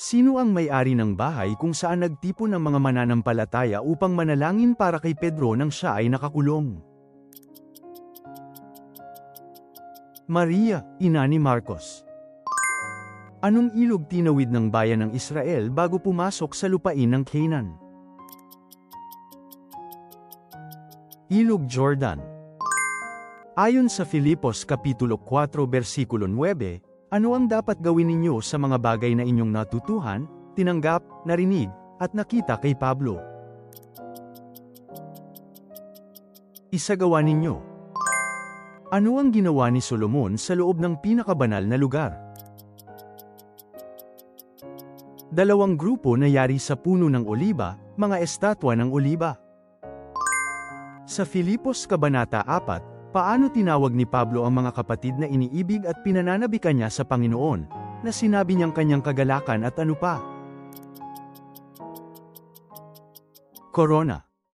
Sino ang may-ari ng bahay kung saan nagtipon ng mga mananampalataya upang manalangin para kay Pedro nang siya ay nakakulong? Maria, ina ni Marcos. Anong ilog tinawid ng bayan ng Israel bago pumasok sa lupain ng Canaan? Ilog Jordan. Ayon sa Filipos Kapitulo 4 versikulo 9, ano ang dapat gawin ninyo sa mga bagay na inyong natutuhan, tinanggap, narinig, at nakita kay Pablo? Isagawa ninyo. Ano ang ginawa ni Solomon sa loob ng pinakabanal na lugar? Dalawang grupo na yari sa puno ng oliba, mga estatwa ng oliba. Sa Filipos Kabanata 4, paano tinawag ni Pablo ang mga kapatid na iniibig at pinananabikan niya sa Panginoon, na sinabi niyang kanyang kagalakan at ano pa? Corona.